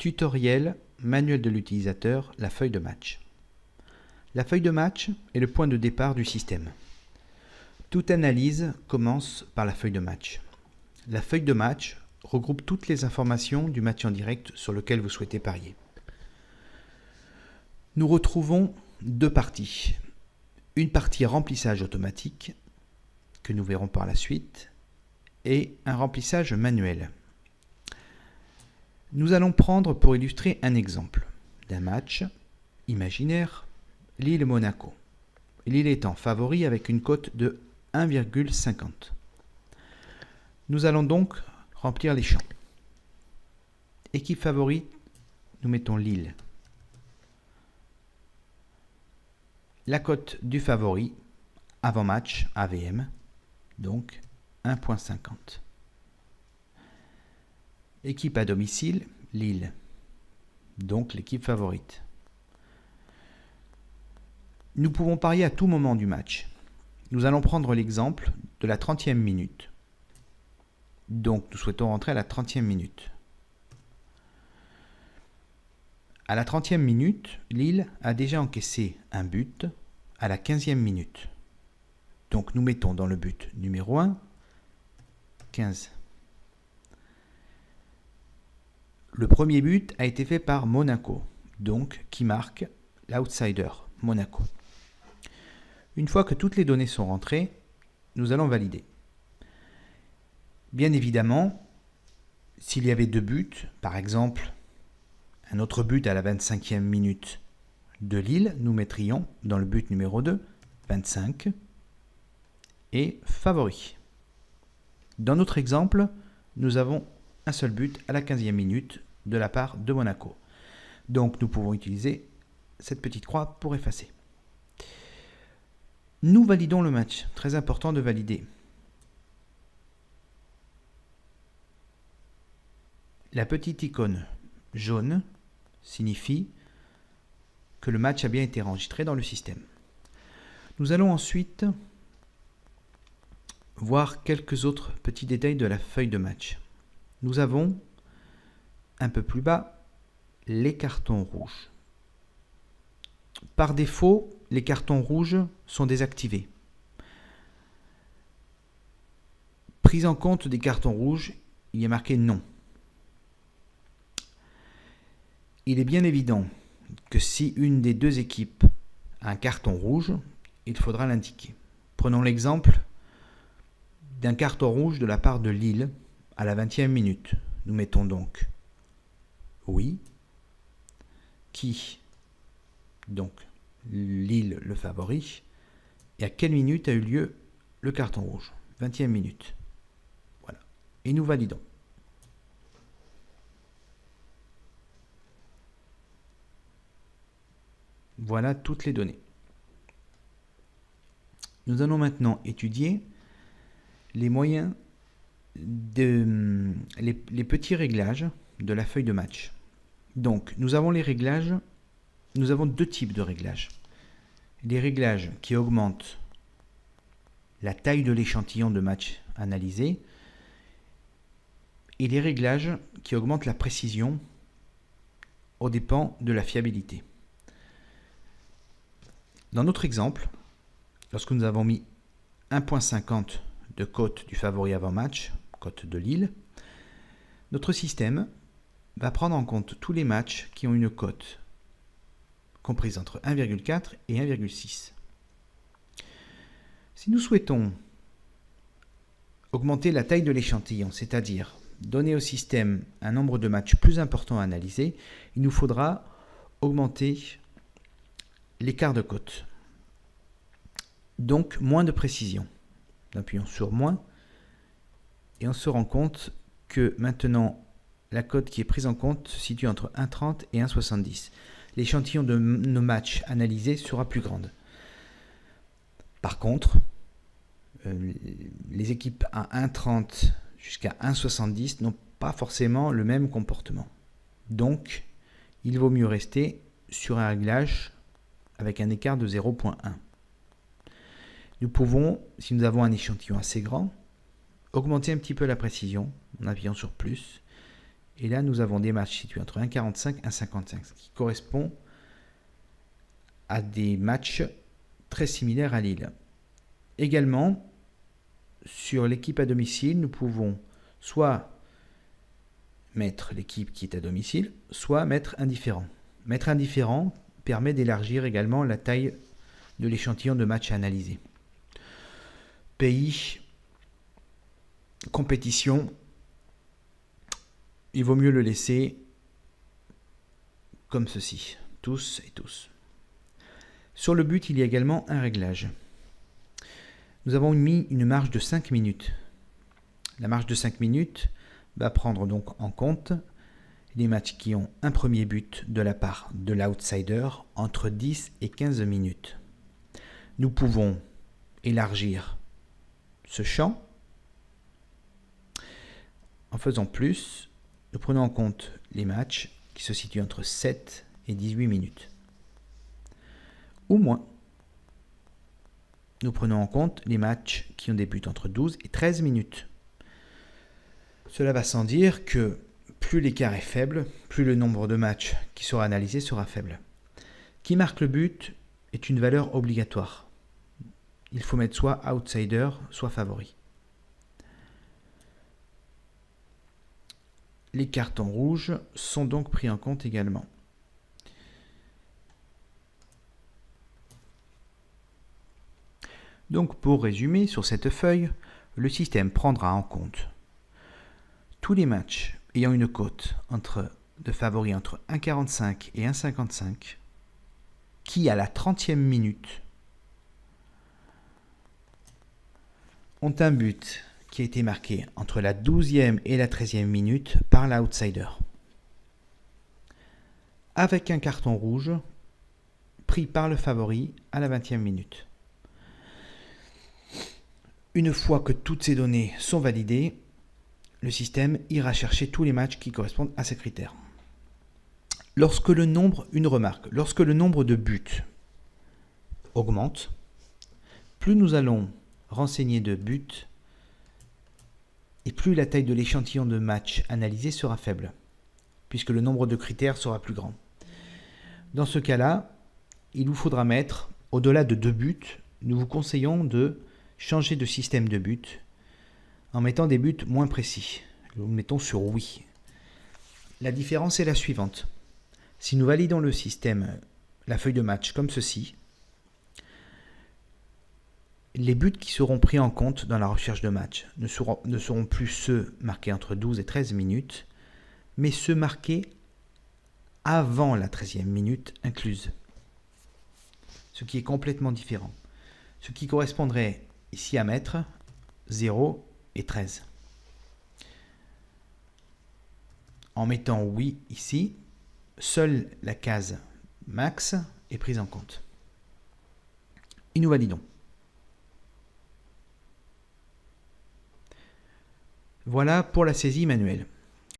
Tutoriel, manuel de l'utilisateur, la feuille de match. La feuille de match est le point de départ du système. Toute analyse commence par la feuille de match. La feuille de match regroupe toutes les informations du match en direct sur lequel vous souhaitez parier. Nous retrouvons deux parties. Une partie remplissage automatique, que nous verrons par la suite, et un remplissage manuel. Nous allons prendre pour illustrer un exemple d'un match imaginaire, Lille-Monaco. Lille étant favori avec une cote de 1,50. Nous allons donc remplir les champs. Équipe favorite, nous mettons Lille. La cote du favori, avant match, AVM, donc 1,50. Équipe à domicile, Lille, donc l'équipe favorite. Nous pouvons parier à tout moment du match. Nous allons prendre l'exemple de la 30e minute. Donc nous souhaitons rentrer à la 30e minute. À la 30e minute, Lille a déjà encaissé un but à la 15e minute. Donc nous mettons dans le but numéro 1, 15. Le premier but a été fait par Monaco, donc qui marque l'outsider, Monaco. Une fois que toutes les données sont rentrées, nous allons valider. Bien évidemment, s'il y avait deux buts, par exemple, un autre but à la 25e minute de Lille, nous mettrions dans le but numéro 2, 25, et favori. Dans notre exemple, nous avons un seul but à la 15e minute de la part de Monaco. Donc nous pouvons utiliser cette petite croix pour effacer. Nous validons le match. Très important de valider. La petite icône jaune signifie que le match a bien été enregistré dans le système. Nous allons ensuite voir quelques autres petits détails de la feuille de match. Nous avons un peu plus bas les cartons rouges. Par défaut, les cartons rouges sont désactivés. Prise en compte des cartons rouges, il y a marqué non. Il est bien évident que si une des deux équipes a un carton rouge, il faudra l'indiquer. Prenons l'exemple d'un carton rouge de la part de Lille à la 20e minute. Nous mettons donc oui. Qui? Donc Lille le favori. Et à quelle minute a eu lieu le carton rouge? 20e minute. Voilà. Et nous validons. Voilà toutes les données. Nous allons maintenant étudier les moyens les petits réglages de la feuille de match. Donc, nous avons les réglages, nous avons deux types de réglages. Les réglages qui augmentent la taille de l'échantillon de match analysé et les réglages qui augmentent la précision aux dépens de la fiabilité. Dans notre exemple, lorsque nous avons mis 1,50 de cote du favori avant match, cote de Lille, notre système va prendre en compte tous les matchs qui ont une cote comprise entre 1,4 et 1,6. Si nous souhaitons augmenter la taille de l'échantillon, c'est-à-dire donner au système un nombre de matchs plus important à analyser, il nous faudra augmenter l'écart de cote. Donc moins de précision. Nous appuyons sur moins et on se rend compte que maintenant la cote qui est prise en compte se situe entre 1,30 et 1,70. L'échantillon de nos matchs analysés sera plus grande. Par contre, les équipes à 1,30 jusqu'à 1,70 n'ont pas forcément le même comportement. Donc, il vaut mieux rester sur un réglage avec un écart de 0,1. Nous pouvons, si nous avons un échantillon assez grand, augmenter un petit peu la précision en appuyant sur plus Et là, nous avons des matchs situés entre 1,45 et 1,55, ce qui correspond à des matchs très similaires à Lille. Également, sur l'équipe à domicile, nous pouvons soit mettre l'équipe qui est à domicile, soit mettre indifférent. Mettre indifférent permet d'élargir également la taille de l'échantillon de matchs à analyser. Pays, compétition, il vaut mieux le laisser comme ceci, tous et tous. Sur le but, il y a également un réglage. Nous avons mis une marge de 5 minutes. La marge de 5 minutes va prendre donc en compte les matchs qui ont un premier but de la part de l'outsider entre 10 et 15 minutes. Nous pouvons élargir ce champ en faisant plus. Nous prenons en compte les matchs qui se situent entre 7 et 18 minutes. Ou moins. Nous prenons en compte les matchs qui ont des buts entre 12 et 13 minutes. Cela va sans dire que plus l'écart est faible, plus le nombre de matchs qui sera analysé sera faible. Qui marque le but est une valeur obligatoire. Il faut mettre soit outsider, soit favori. Les cartons rouges sont donc pris en compte également. Donc pour résumer, sur cette feuille, le système prendra en compte tous les matchs ayant une cote de favori entre 1,45 et 1,55 qui, à la 30e minute, ont un but qui a été marqué entre la 12e et la 13e minute par l'outsider, avec un carton rouge pris par le favori à la 20e minute. Une fois que toutes ces données sont validées, le système ira chercher tous les matchs qui correspondent à ces critères. Lorsque le nombre de buts augmente, plus nous allons renseigner de buts et plus la taille de l'échantillon de matchs analysé sera faible, puisque le nombre de critères sera plus grand. Dans ce cas-là, il vous faudra mettre, au-delà de 2 buts, nous vous conseillons de changer de système de but en mettant des buts moins précis. Nous le mettons sur oui. La différence est la suivante. Si nous validons le système, la feuille de match comme ceci, les buts qui seront pris en compte dans la recherche de match ne seront plus ceux marqués entre 12 et 13 minutes, mais ceux marqués avant la 13e minute incluse. Ce qui est complètement différent. Ce qui correspondrait ici à mettre 0 et 13. En mettant oui ici, seule la case max est prise en compte. Et nous validons. Voilà pour la saisie manuelle.